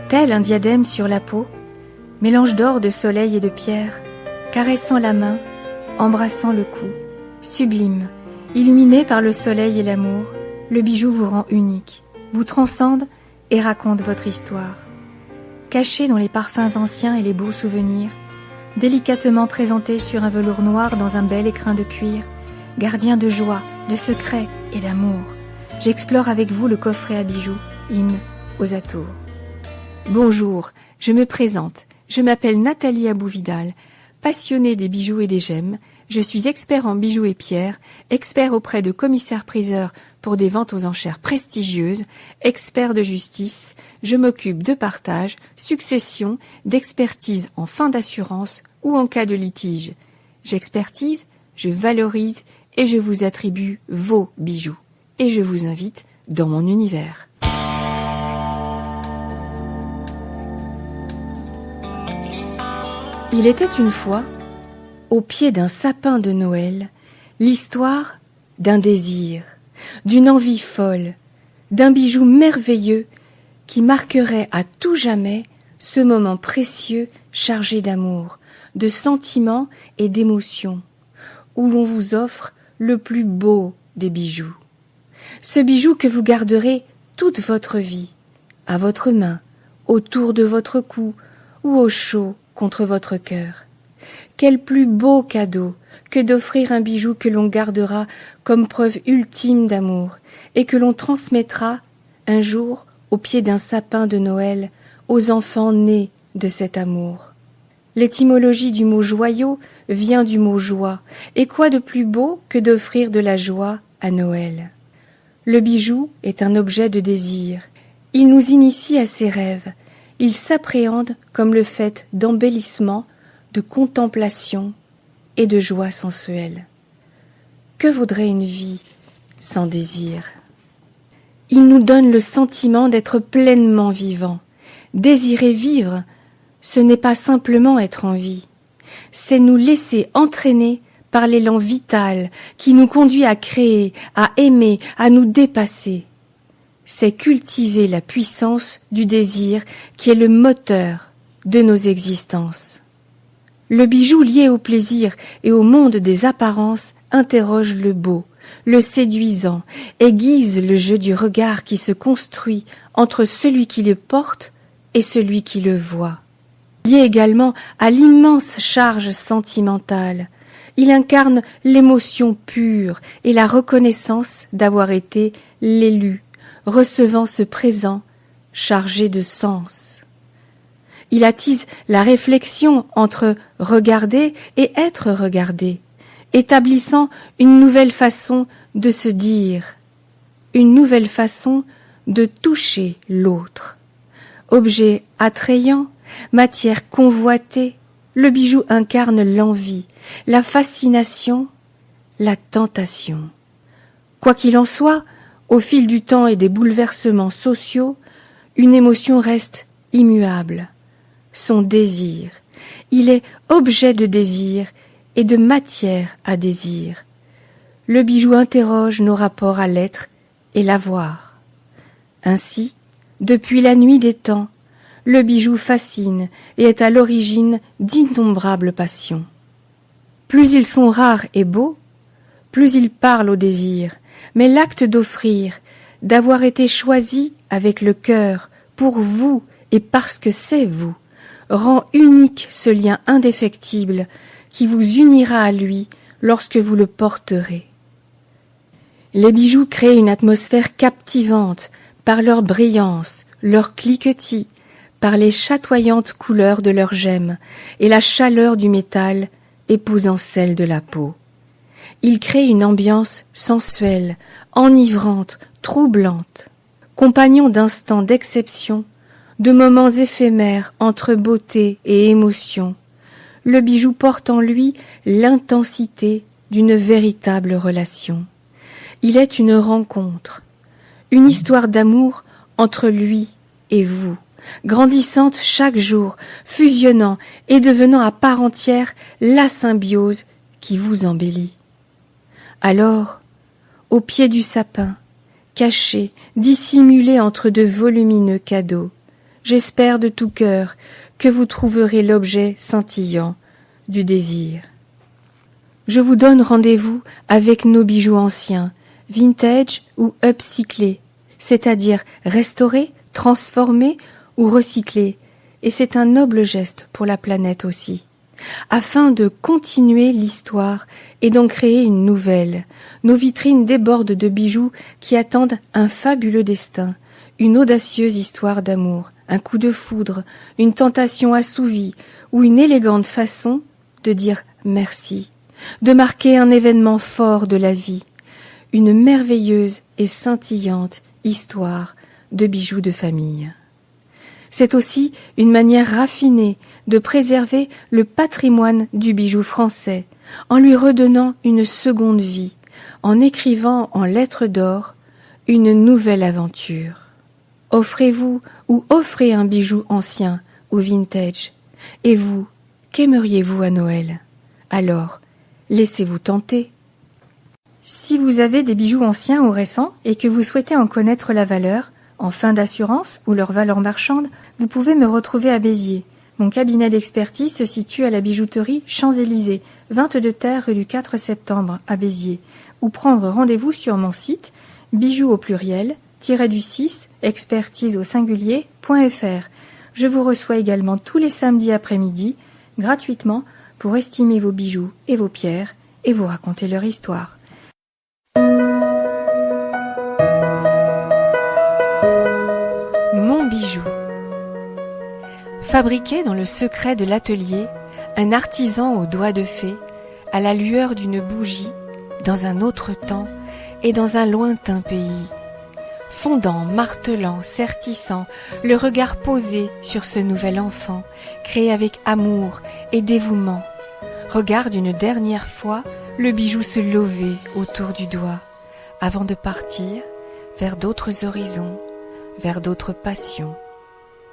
Tel un diadème sur la peau, mélange d'or, de soleil et de pierre, caressant la main, embrassant le cou, sublime, illuminé par le soleil et l'amour, le bijou vous rend unique, vous transcende et raconte votre histoire. Caché dans les parfums anciens et les beaux souvenirs, délicatement présenté sur un velours noir dans un bel écrin de cuir, gardien de joie, de secrets et d'amour, j'explore avec vous le coffret à bijoux, hymne aux atours. Bonjour, je me présente, je m'appelle Nathalie Abou-Vidal, passionnée des bijoux et des gemmes, je suis expert en bijoux et pierres, expert auprès de commissaires-priseurs pour des ventes aux enchères prestigieuses, expert de justice, je m'occupe de partage, succession, d'expertise en fin d'assurance ou en cas de litige. J'expertise, je valorise et je vous attribue vos bijoux. Et je vous invite dans mon univers. Il était une fois, au pied d'un sapin de Noël, l'histoire d'un désir, d'une envie folle, d'un bijou merveilleux qui marquerait à tout jamais ce moment précieux chargé d'amour, de sentiments et d'émotions, où l'on vous offre le plus beau des bijoux. Ce bijou que vous garderez toute votre vie, à votre main, autour de votre cou ou au chaud contre votre cœur. Quel plus beau cadeau que d'offrir un bijou que l'on gardera comme preuve ultime d'amour et que l'on transmettra un jour au pied d'un sapin de Noël aux enfants nés de cet amour. L'étymologie du mot joyau vient du mot joie, et quoi de plus beau que d'offrir de la joie à Noël? Le bijou est un objet de désir. Il nous initie à ses rêves. Il s'appréhende comme le fait d'embellissement, de contemplation et de joie sensuelle. Que vaudrait une vie sans désir? Il nous donne le sentiment d'être pleinement vivant. Désirer vivre, ce n'est pas simplement être en vie, c'est nous laisser entraîner par l'élan vital qui nous conduit à créer, à aimer, à nous dépasser. C'est cultiver la puissance du désir qui est le moteur de nos existences. Le bijou lié au plaisir et au monde des apparences interroge le beau, le séduisant, aiguise le jeu du regard qui se construit entre celui qui le porte et celui qui le voit. Lié également à l'immense charge sentimentale, il incarne l'émotion pure et la reconnaissance d'avoir été l'élu, recevant ce présent chargé de sens. Il attise la réflexion entre regarder et être regardé, établissant une nouvelle façon de se dire, une nouvelle façon de toucher l'autre. Objet attrayant, matière convoitée, le bijou incarne l'envie, la fascination, la tentation. Quoi qu'il en soit, au fil du temps et des bouleversements sociaux, une émotion reste immuable. Son désir. Il est objet de désir et de matière à désir. Le bijou interroge nos rapports à l'être et l'avoir. Ainsi, depuis la nuit des temps, le bijou fascine et est à l'origine d'innombrables passions. Plus ils sont rares et beaux, plus ils parlent au désir, mais l'acte d'offrir, d'avoir été choisi avec le cœur, pour vous et parce que c'est vous, rend unique ce lien indéfectible qui vous unira à lui lorsque vous le porterez. Les bijoux créent une atmosphère captivante par leur brillance, leur cliquetis, par les chatoyantes couleurs de leurs gemmes et la chaleur du métal épousant celle de la peau. Ils créent une ambiance sensuelle, enivrante, troublante, compagnon d'instants d'exception, de moments éphémères entre beauté et émotion. Le bijou porte en lui l'intensité d'une véritable relation. Il est une rencontre, une histoire d'amour entre lui et vous, grandissante chaque jour, fusionnant et devenant à part entière la symbiose qui vous embellit. Alors, au pied du sapin, caché, dissimulé entre de volumineux cadeaux, j'espère de tout cœur que vous trouverez l'objet scintillant du désir. Je vous donne rendez-vous avec nos bijoux anciens, vintage ou upcyclés, c'est-à-dire restaurés, transformés ou recyclés, et c'est un noble geste pour la planète aussi, afin de continuer l'histoire et d'en créer une nouvelle. Nos vitrines débordent de bijoux qui attendent un fabuleux destin, une audacieuse histoire d'amour, un coup de foudre, une tentation assouvie ou une élégante façon de dire merci, de marquer un événement fort de la vie, une merveilleuse et scintillante histoire de bijoux de famille. C'est aussi une manière raffinée de préserver le patrimoine du bijou français en lui redonnant une seconde vie, en écrivant en lettres d'or une nouvelle aventure. Offrez-vous ou offrez un bijou ancien ou vintage. Et vous, qu'aimeriez-vous à Noël? Alors, laissez-vous tenter. Si vous avez des bijoux anciens ou récents et que vous souhaitez en connaître la valeur, en fin d'assurance ou leur valeur marchande, vous pouvez me retrouver à Béziers. Mon cabinet d'expertise se situe à la bijouterie Champs-Élysées, 22 terre rue du 4 septembre à Béziers, ou prendre rendez-vous sur mon site bijoux au pluriel -du6 expertise au singulier.fr. Je vous reçois également tous les samedis après-midi, gratuitement, pour estimer vos bijoux et vos pierres et vous raconter leur histoire. Mon bijou. Fabriqué dans le secret de l'atelier, un artisan aux doigts de fée, à la lueur d'une bougie, dans un autre temps et dans un lointain pays. Fondant, martelant, sertissant, le regard posé sur ce nouvel enfant, créé avec amour et dévouement, regarde une dernière fois le bijou se lever autour du doigt, avant de partir vers d'autres horizons, vers d'autres passions.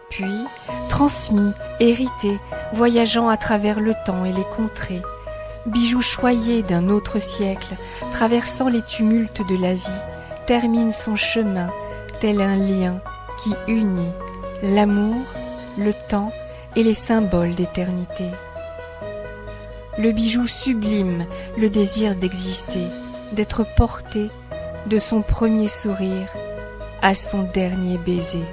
Puis, transmis, hérité, voyageant à travers le temps et les contrées, bijou choyé d'un autre siècle, traversant les tumultes de la vie, termine son chemin, tel un lien qui unit l'amour, le temps et les symboles d'éternité. Le bijou sublime le désir d'exister, d'être porté de son premier sourire à son dernier baiser.